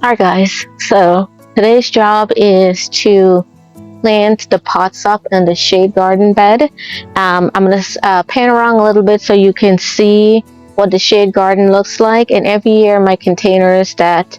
Alright guys, so today's job is to plant the pots up in the shade garden bed. I'm going to pan around a little bit so you can see what the shade garden looks like. And every year my containers that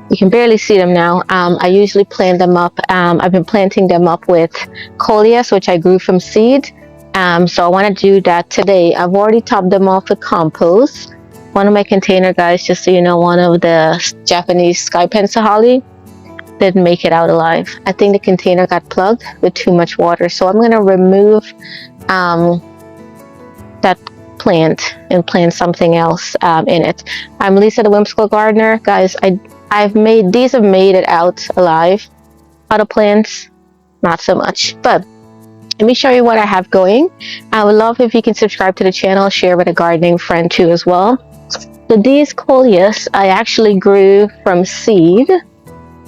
you can barely see them now, I usually plant them up. I've been planting them up with Coleus, which I grew from seed. So I want to do that today. I've already topped them off with compost. One of my container guys, just so you know, one of the Japanese sky pencil holly didn't make it out alive. I think the container got plugged with too much water. So I'm going to remove that plant and plant something else in it. I'm Lisa the Whimsical Gardener. Guys, these have made it out alive. Other plants, not so much. But let me show you what I have going. I would love if you can subscribe to the channel, share with a gardening friend too as well. So these Coleus I actually grew from seed.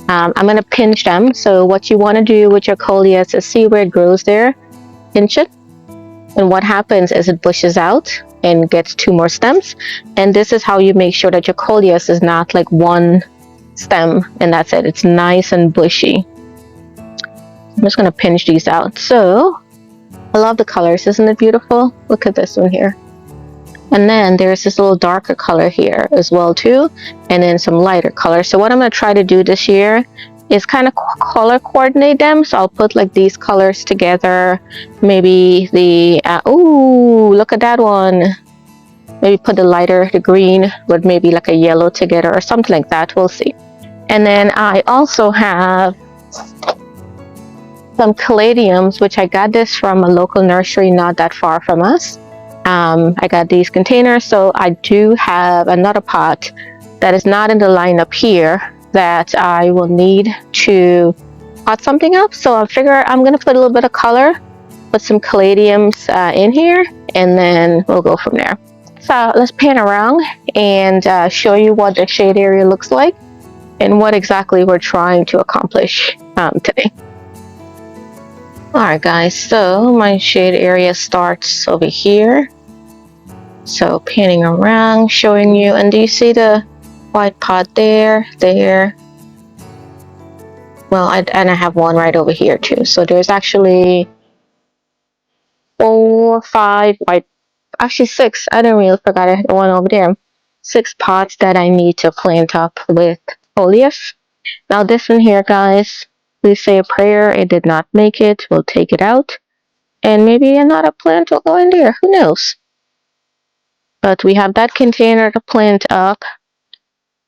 I'm going to pinch them. So what you want to do with your Coleus is see where it grows there, pinch it, and what happens is it bushes out and gets 2 more stems. And this is how you make sure that your Coleus is not like one stem and that's it. It's nice and bushy. I'm just going to pinch these out. So I love the colors. Isn't it beautiful? Look at this one here. And then there's this little darker color here as well too, and then some lighter color. So what I'm going to try to do this year is kind of color coordinate them. So I'll put like these colors together. Maybe the ooh, look at that one. Maybe put the green with maybe like a yellow together or something like that. We'll see. And then I also have some caladiums, which I got this from a local nursery not that far from us. I got these containers, so I do have another pot that is not in the lineup here that I will need to pot something up. So I figure I'm going to put a little bit of color, put some caladiums in here, and then we'll go from there. So let's pan around and show you what the shade area looks like and what exactly we're trying to accomplish today. Alright guys, so my shade area starts over here. So panning around, showing you, and do you see the white pot there? Well, and I have one right over here too. So there's actually 4, 5 white, actually 6. I don't really forgot I had one over there. 6 pots that I need to plant up with foliage. Now this one here, guys, please say a prayer. It did not make it. We'll take it out. And maybe another plant will go in there. Who knows? But we have that container to plant up.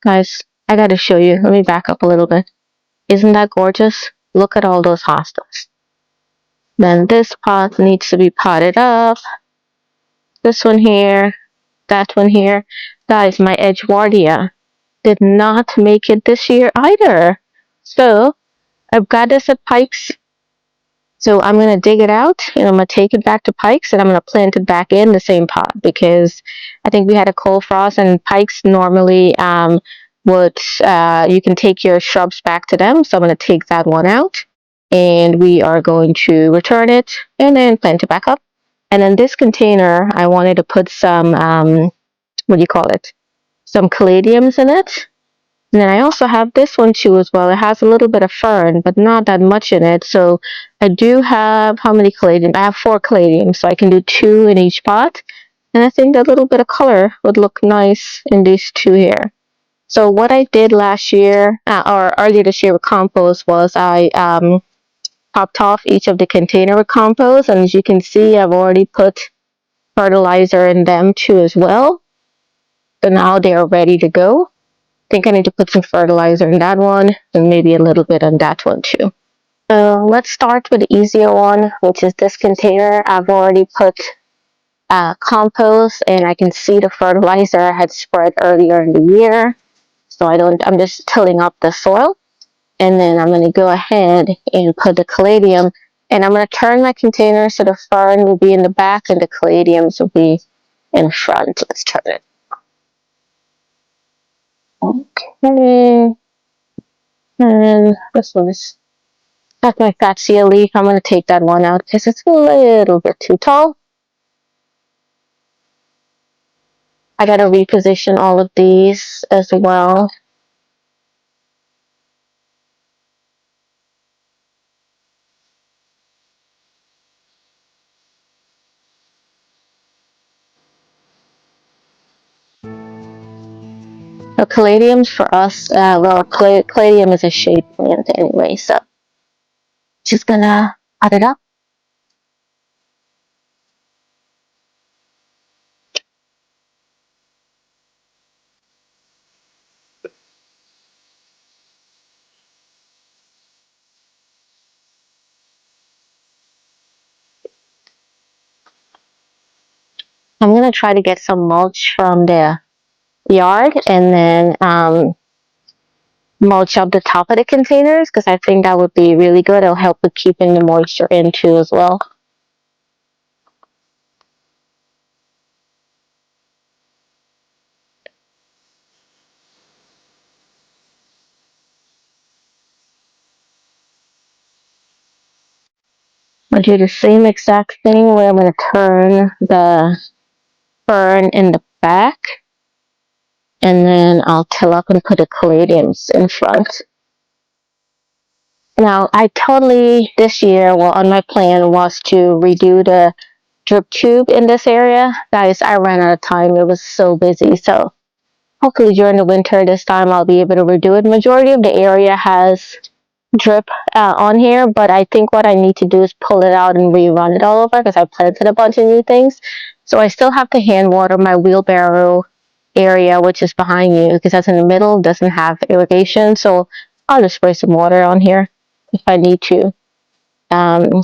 Guys, I gotta show you. Let me back up a little bit. Isn't that gorgeous? Look at all those hostas. Then this pot needs to be potted up. This one here. That one here. Guys, my Edgewardia did not make it this year either. So, I've got this at Pikes. So I'm going to dig it out and I'm going to take it back to Pikes and I'm going to plant it back in the same pot because I think we had a cold frost and Pikes normally you can take your shrubs back to them. So I'm going to take that one out and we are going to return it and then plant it back up. And then this container, I wanted to put some, what do you call it? Some caladiums in it. And then I also have this one too as well. It has a little bit of fern, but not that much in it. So I do have, how many caladiums? I have 4 caladiums, so I can do 2 in each pot. And I think that little bit of color would look nice in these 2 here. So what I did last year, or earlier this year with compost was I topped off each of the container with compost. And as you can see, I've already put fertilizer in them too as well. So now they are ready to go. I think I need to put some fertilizer in that one and maybe a little bit on that one too. So let's start with the easier one, which is this container. I've already put compost and I can see the fertilizer I had spread earlier in the year. So I'm just tilling up the soil. And then I'm going to go ahead and put the caladium. And I'm going to turn my container so the fern will be in the back and the caladiums will be in front. Let's turn it. Okay. And this one's that's my Fatsia leaf. I'm going to take that one out because it's a little bit too tall. I got to reposition all of these as well. The caladiums for us, well, caladium is a shade plant anyway, so just gonna add it up. I'm gonna try to get some mulch from the yard and then mulch up the top of the containers because I think that would be really good. It'll help with keeping the moisture in too as well. I'll do the same exact thing where I'm gonna turn the fern in the back and then I'll till up and put the caladiums in front. Now, I totally, this year, well, on my plan was to redo the drip tube in this area. Guys, I ran out of time. It was so busy. So hopefully during the winter this time I'll be able to redo it. Majority of the area has drip on here, but I think what I need to do is pull it out and rerun it all over because I planted a bunch of new things. So I still have to hand water my wheelbarrow area, which is behind you, because that's in the middle, doesn't have irrigation. So I'll just spray some water on here if I need to um,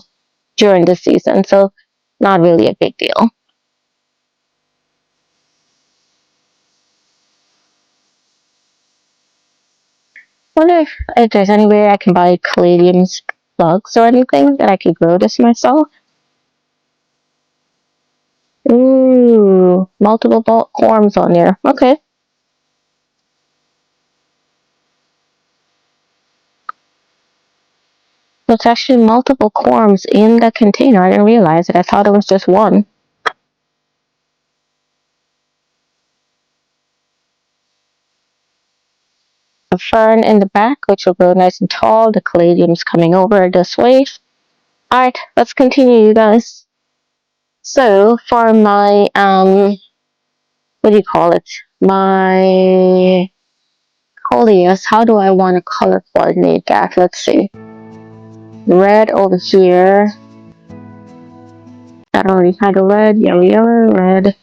during this season. So not really a big deal. Wonder if there's anywhere I can buy caladiums plugs or anything that I could grow this myself. Ooh, multiple forms on there. Okay. So it's actually multiple corms in the container. I didn't realize it. I thought it was just one. A fern in the back, which will grow nice and tall. The caladiums coming over this way. Alright, let's continue, you guys. So for my what do you call it? My Coleus, how do I want to color coordinate that? Let's see. Red over here. That already had a red, yellow, yellow, red.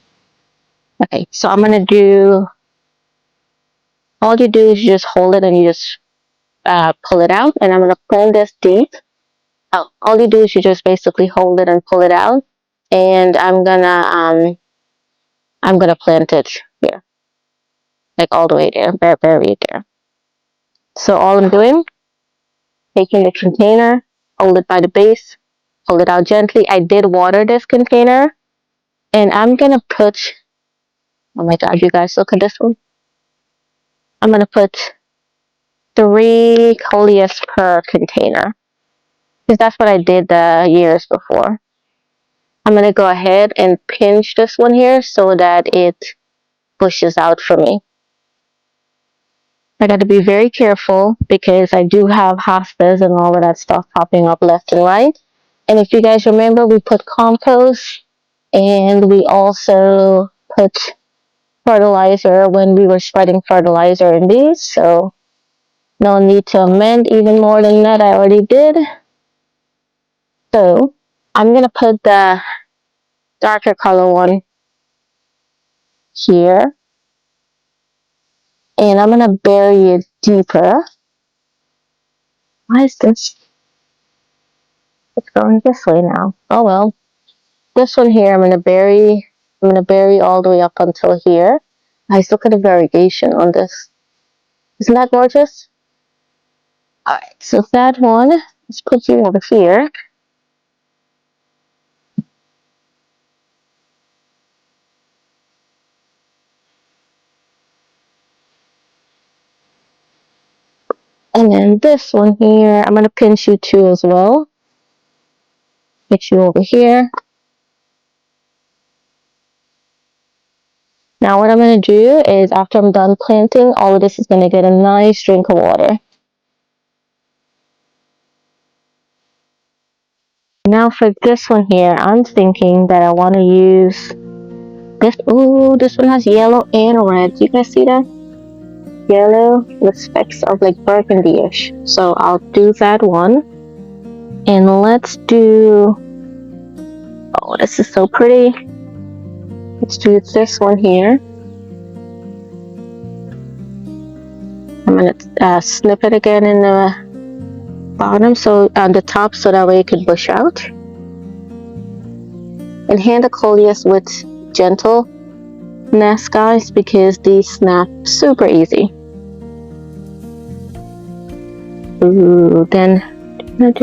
Okay, so I'm gonna do, all you do is you just hold it and you just pull it out, and I'm gonna plant this deep. Oh, all you do is you just basically hold it and pull it out, and I'm gonna plant it here, like all the way there, buried there. So all I'm doing, taking the container, hold it by the base, hold it out gently. I did water this container, and I'm gonna put, oh my god, you guys, look at this one. I'm gonna put 3 Coleus per container, because that's what I did the years before. I'm gonna go ahead and pinch this one here so that it pushes out for me. I got to be very careful because I do have hostas and all of that stuff popping up left and right. And if you guys remember, we put compost and we also put fertilizer when we were spreading fertilizer in these. So no need to amend even more than that. I already did. So I'm going to put the darker color one here. And I'm going to bury it deeper. Why is this? It's going this way now. Oh well. This one here, I'm gonna bury all the way up until here. Nice, look at the variegation on this. Isn't that gorgeous? Alright, so that one, let's put you over here. And then this one here, I'm gonna pinch you too as well. Get you over here. Now what I'm gonna do is after I'm done planting, all of this is gonna get a nice drink of water. Now for this one here, I'm thinking that I want to use this. Ooh, this one has yellow and red. Do you guys see that? yellow with specks of like burgundy-ish. So I'll do that one. And let's do, oh, this is so pretty. Let's do this one here. I'm gonna snip it again in the bottom, so on the top, so that way it could bush out. And hand the Coleus with gentleness, guys, because these snap super easy. Ooh, then what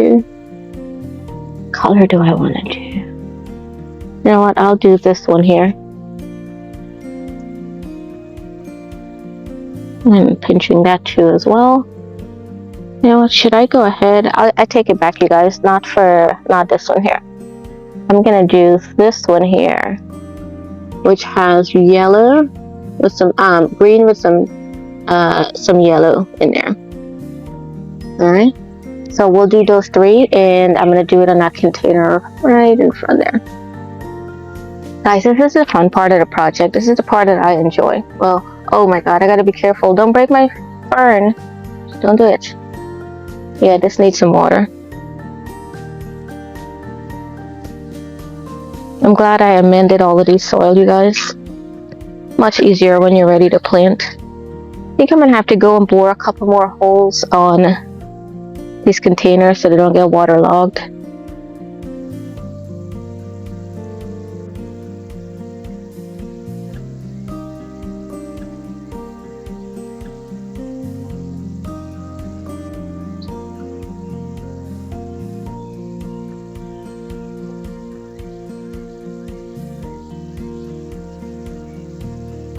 color do I want to do? You know what? I'll do this one here. I'm pinching that too as well. You know what? Should I go ahead? I take it back, you guys. Not this one here. I'm gonna do this one here, which has yellow with some green with some yellow in there. All right. So we'll do those three, and I'm gonna do it on that container right in front there. Guys, this is the fun part of the project. This is the part that I enjoy. Well, oh my god, I gotta be careful. Don't break my fern. Don't do it. Yeah, this needs some water. I'm glad I amended all of these soil, you guys. Much easier when you're ready to plant. I think I'm gonna have to go and bore a couple more holes on these containers so they don't get waterlogged.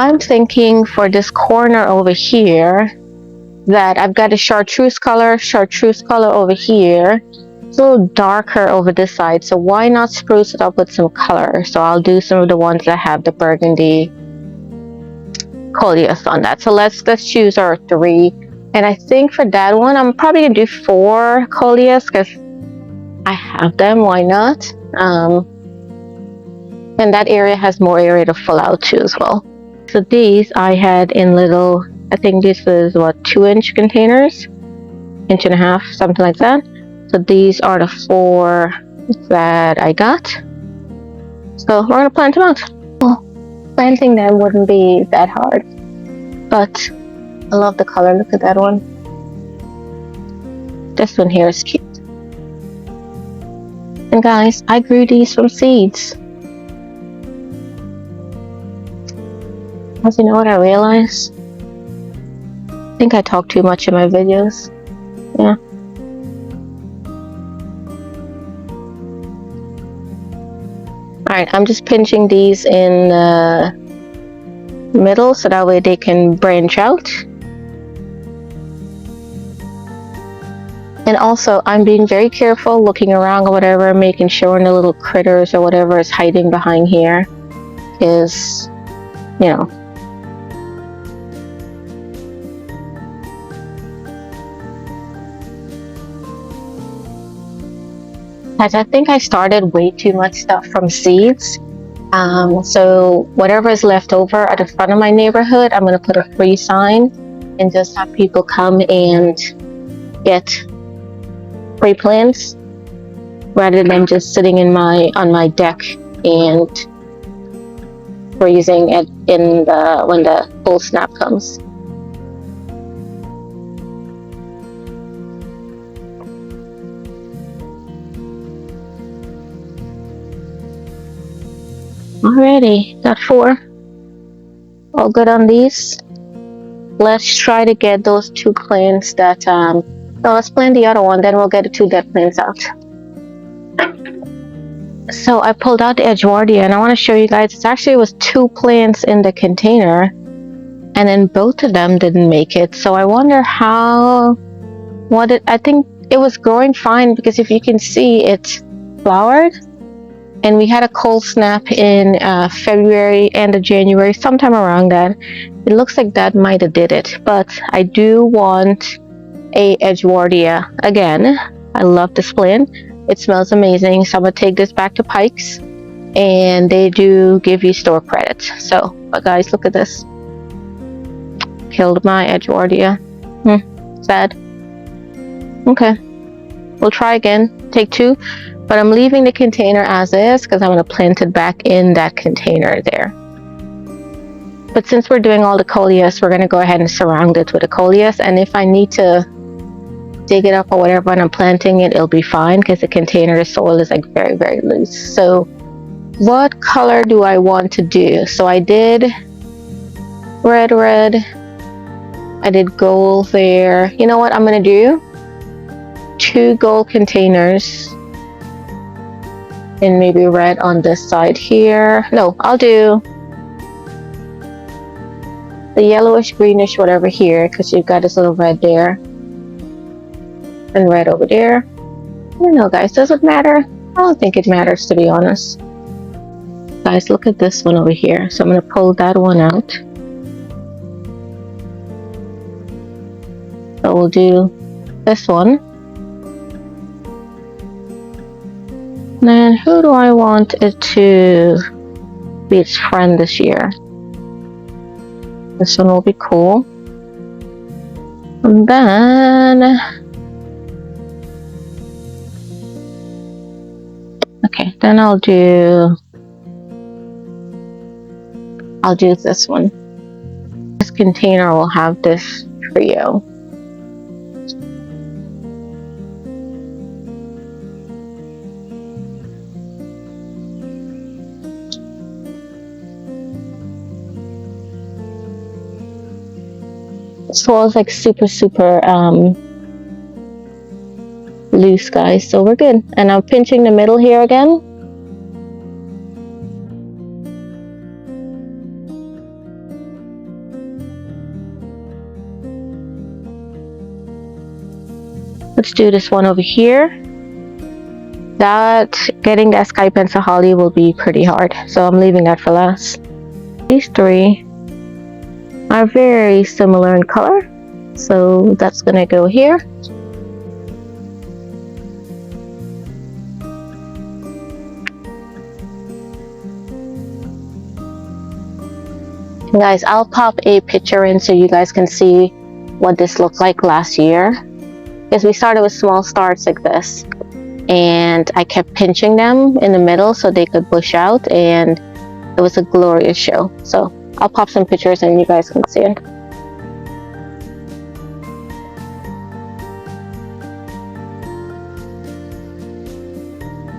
I'm thinking for this corner over here that I've got a chartreuse color over here. It's a little darker over this side, so why not spruce it up with some color? So I'll do some of the ones that have the burgundy Coleus on that. So let's choose our 3. And I think for that one, I'm probably gonna do 4 Coleus because I have them. Why not? And that area has more area to fill out too as well. So these I had in little, I think this was what, 2-inch containers, 1.5 inch, something like that. So these are the 4 that I got. So we're gonna plant them out. Well, planting them wouldn't be that hard, but I love the color. Look at that one. This one here is cute. And guys, I grew these from seeds. As you know what I realized? I think I talk too much in my videos. Yeah. Alright, I'm just pinching these in the middle so that way they can branch out. And also, I'm being very careful looking around or whatever, making sure the little critters or whatever is hiding behind here is, you know. As I think I started way too much stuff from seeds. So whatever is left over at the front of my neighborhood, I'm going to put a free sign and just have people come and get free plants rather than just sitting in on my deck and freezing when the full snap comes. Alrighty, got 4. All good on these. Let's try to get those 2 plants that, no, let's plant the other one, then we'll get the 2 dead plants out. So I pulled out the Edgeworthia and I want to show you guys, it was 2 plants in the container and then both of them didn't make it. So I wonder I think it was growing fine because if you can see, it's flowered. And we had a cold snap in February, end of January, sometime around that. It looks like that might have did it. But I do want a Edgeworthia again. I love this plant. It smells amazing. So I'm going to take this back to Pikes. And they do give you store credits. So, but guys, look at this. killed my Edgewardia. Sad. Okay, we'll try again. Take 2, but I'm leaving the container as is because I'm going to plant it back in that container there. But since we're doing all the Coleus, we're going to go ahead and surround it with the Coleus, and if I need to dig it up or whatever when I'm planting it, it'll be fine because the container, the soil is like very, very loose. So what color do I want to do? So I did red, I did gold there. You know what I'm going to do? 2 gold containers and maybe red on this side here. No, I'll do the yellowish, greenish, whatever here, because you've got this little red there and red over there. I don't know, guys, does it matter? I don't think it matters, to be honest. Guys, look at this one over here. So I'm going to pull that one out. So we'll do this one. Then who do I want it to be its friend this year? This one will be cool. And then... okay, then I'll do this one. This container will have this trio. Soil is like super loose, guys, so we're good. And I'm pinching the middle here again. Let's do this one over here. Getting that Sky Pencil Holly will be pretty hard, so I'm leaving that for last. These 3 are very similar in color, so that's gonna go here. Guys, I'll pop a picture in so you guys can see what this looked like last year, because we started with small starts like this, and I kept pinching them in the middle so they could bush out, and it was a glorious show. So I'll pop some pictures and you guys can see it.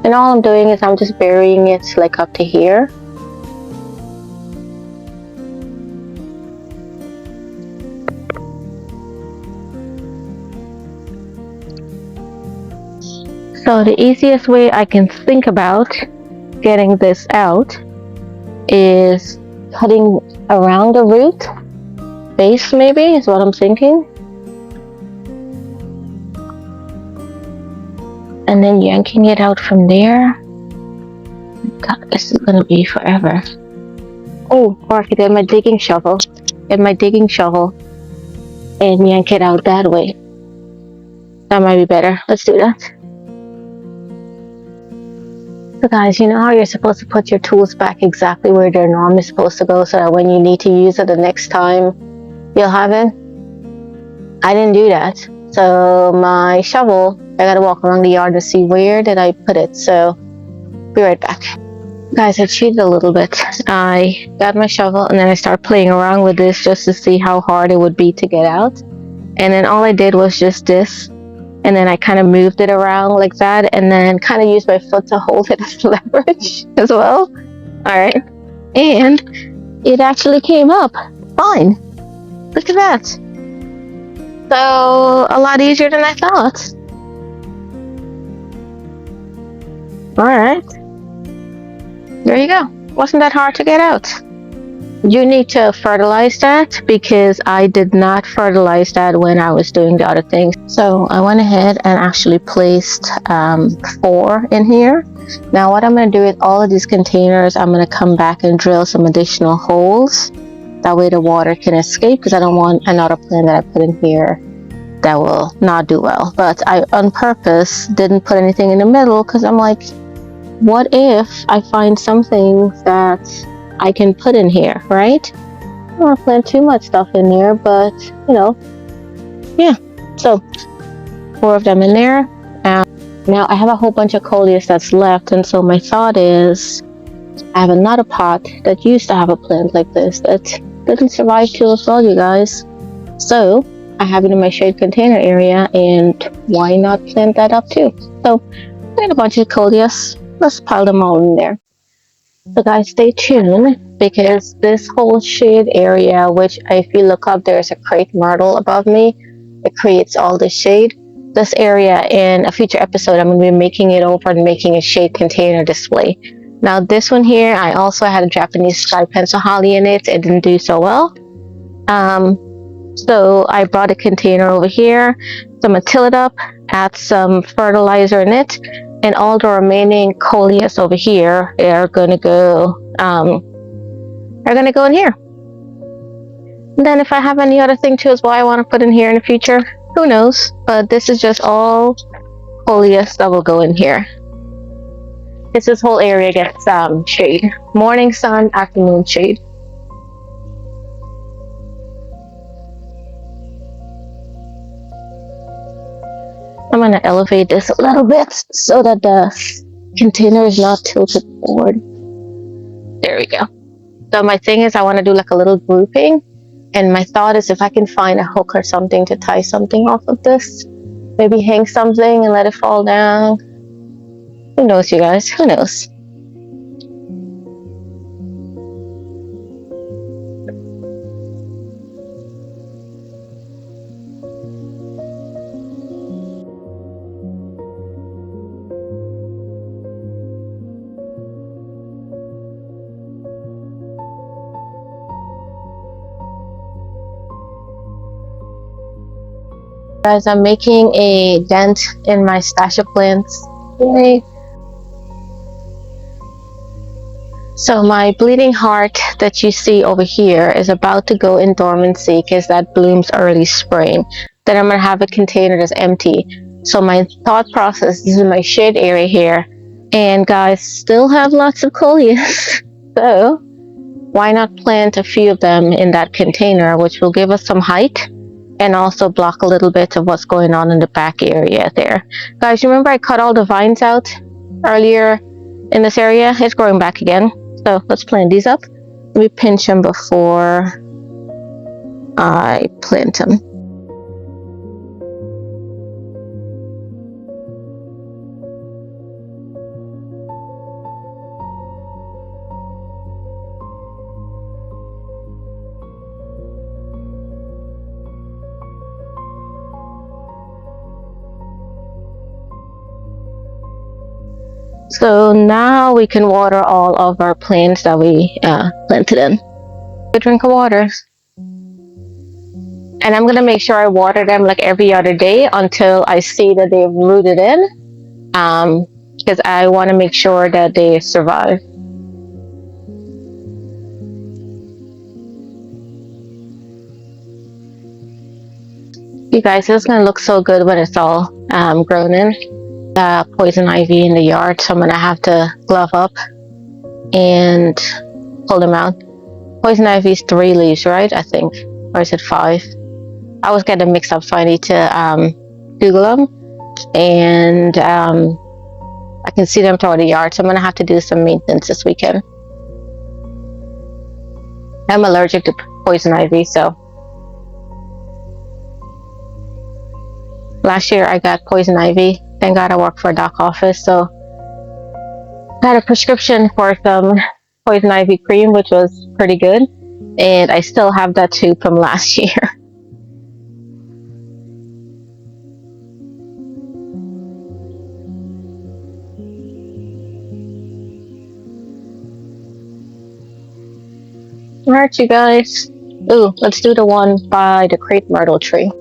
And all I'm doing is I'm just burying it like up to here. So the easiest way I can think about getting this out is cutting around the root base, maybe, is what I'm thinking. And then yanking it out from there. God, this is gonna be forever. Oh, or I could get my digging shovel. And yank it out that way. That might be better. Let's do that. So guys, you know how you're supposed to put your tools back exactly where they're normally supposed to go so that when you need to use it the next time, you'll have it? I didn't do that. So my shovel, I gotta walk around the yard to see where did I put it. So, be right back. Guys, I cheated a little bit. I got my shovel and then I started playing around with this just to see how hard it would be to get out. And then all I did was just this. And then I kind of moved it around like that, and then kind of used my foot to hold it as leverage as well. Alright. And it actually came up fine. Look at that. So, a lot easier than I thought. Alright. There you go. Wasn't that hard to get out. You need to fertilize that because I did not fertilize that when I was doing the other things. So I went ahead and actually placed 4 in here. Now what I'm going to do with all of these containers, I'm going to come back and drill some additional holes. That way the water can escape, because I don't want another plant that I put in here that will not do well. But I on purpose didn't put anything in the middle because I'm like, what if I find something that I can put in here, right? don't want to plant too much stuff in here, but you know, yeah. So 4 of them in there. Now I have a whole bunch of Coleus that's left, and so my thought is I have another pot that used to have a plant like this that didn't survive too well, you guys. So I have it in my shade container area, and why not plant that up too? So I got a bunch of Coleus. Let's pile them all in there. So guys, stay tuned, because this whole shade area, which if you look up, there's a crepe myrtle above me. It creates all the shade. This area, in a future episode, I'm going to be making it over and making a shade container display. Now this one here, I also had a Japanese sky pencil holly in it. It didn't do so well. So I brought a container over here. So I'm going to till it up, add some fertilizer in it, and all the remaining Coleus over here are going to go in here. And then if I have any other thing too as well I want to put in here in the future, who knows? But this is just all Coleus that will go in here. This whole area gets shade. Morning sun, afternoon shade. I'm going to elevate this a little bit so that the container is not tilted forward. There we go. So my thing is I want to do like a little grouping. And my thought is if I can find a hook or something to tie something off of this. Maybe hang something and let it fall down. Who knows, you guys? Who knows? Guys, I'm making a dent in my stash of plants. Yay. So my bleeding heart that you see over here is about to go in dormancy because that blooms early spring. Then I'm going to have a container that's empty. So my thought process, this is my shade area here. And guys, still have lots of Coleus. So why not plant a few of them in that container, which will give us some height and also block a little bit of what's going on in the back area there. Guys, remember I cut all the vines out earlier in this area? It's growing back again. So let's plant these up. Let me pinch them before I plant them. So now we can water all of our plants that we planted in. Good drink of water. And I'm going to make sure I water them like every other day until I see that they've rooted in. Because I want to make sure that they survive. You guys, this is going to look so good when it's all grown in. Poison ivy in the yard, so I'm gonna have to glove up and pull them out. Poison ivy's 3 leaves, right? I think, or is it 5? I always get them mixed up, so I need to Google them. And I can see them throughout the yard, so I'm gonna have to do some maintenance this weekend. I'm allergic to poison ivy, so last year I got poison ivy. Thank God I work for a doc office, so I had a prescription for some poison ivy cream, which was pretty good, and I still have that too from last year. Alright, you guys. Ooh, let's do the one by the crepe myrtle tree.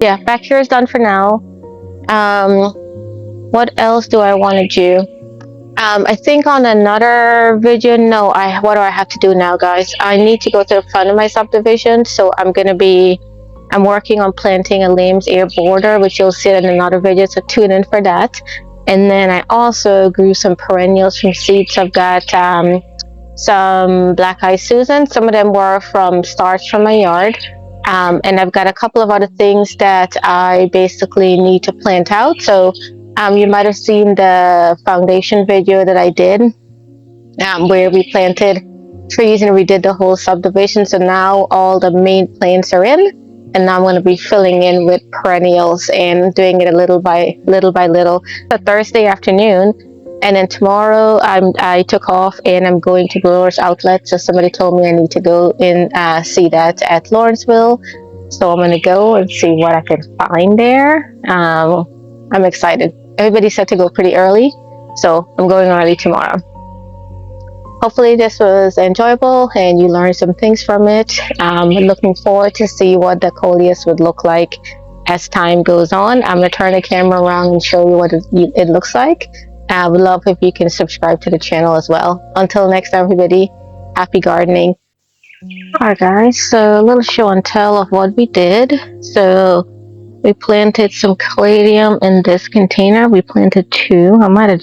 Yeah, back here is done for now. What else do I want to do? I think on another video, no, what do I have to do now, guys? I need to go to the front of my subdivision, so I'm working on planting a lamb's ear border, which you'll see in another video, so tune in for that. And then I also grew some perennials from seeds. I've got some black-eyed Susan. Some of them were from starts from my yard. And I've got a couple of other things that I basically need to plant out. So you might have seen the foundation video that I did, where we planted trees and we did the whole subdivision. So now all the main plants are in, and now I'm going to be filling in with perennials and doing it a little by little. So Thursday afternoon, and then tomorrow I took off and I'm going to Growers Outlet. So somebody told me I need to go and see that at Lawrenceville. So I'm going to go and see what I can find there. I'm excited. Everybody said to go pretty early, so I'm going early tomorrow. Hopefully this was enjoyable and you learned some things from it. I'm looking forward to see what the Coleus would look like as time goes on. I'm going to turn the camera around and show you what it looks like. I would love if you can subscribe to the channel as well. Until next time, everybody, happy gardening. Alright guys, so a little show and tell of what we did. So we planted some caladium in this container. We planted 2. I might have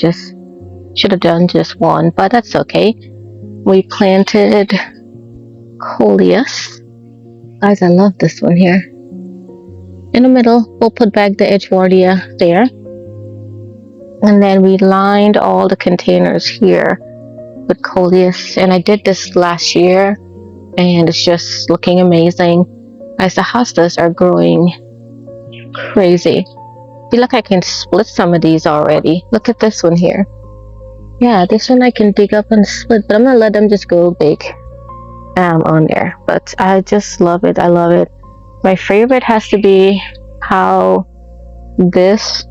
should have done just 1, but that's okay. We planted Coleus. Guys, I love this one here. In the middle, we'll put back the Edgeworthia there. And then we lined all the containers here with Coleus. And I did this last year, and it's just looking amazing. As the hostas are growing crazy. I feel like I can split some of these already. Look at this one here. Yeah, this one I can dig up and split, but I'm gonna let them just go big on there. But I just love it. I love it. My favorite has to be how this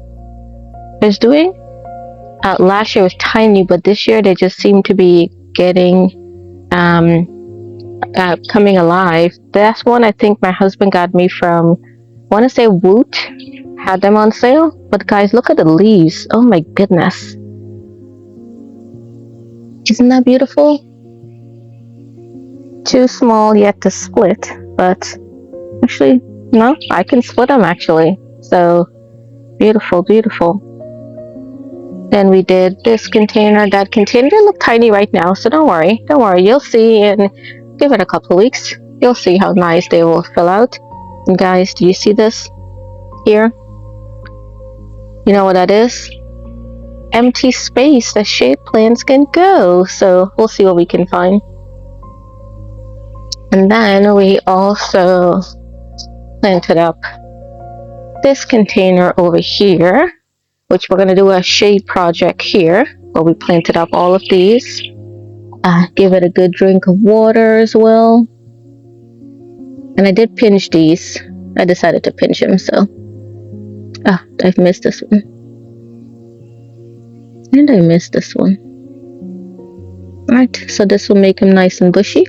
is doing. Last year was tiny, but this year they just seem to be getting coming alive. That's one I think my husband got me from, I want to say Woot, had them on sale. But guys, look at the leaves. Oh my goodness. Isn't that beautiful? Too small yet to split, but actually, no, I can split them actually. So beautiful, beautiful. Then we did this container, that container. They look tiny right now, so don't worry. Don't worry, you'll see, and give it a couple of weeks. You'll see how nice they will fill out. And guys, do you see this here? You know what that is? Empty space that shade plants can go. So we'll see what we can find. And then we also planted up this container over here, which we're going to do a shade project here, where we planted up all of these. Give it a good drink of water as well. And I did pinch these. I decided to pinch them, so I've missed this one. And I missed this one. Alright, so this will make them nice and bushy.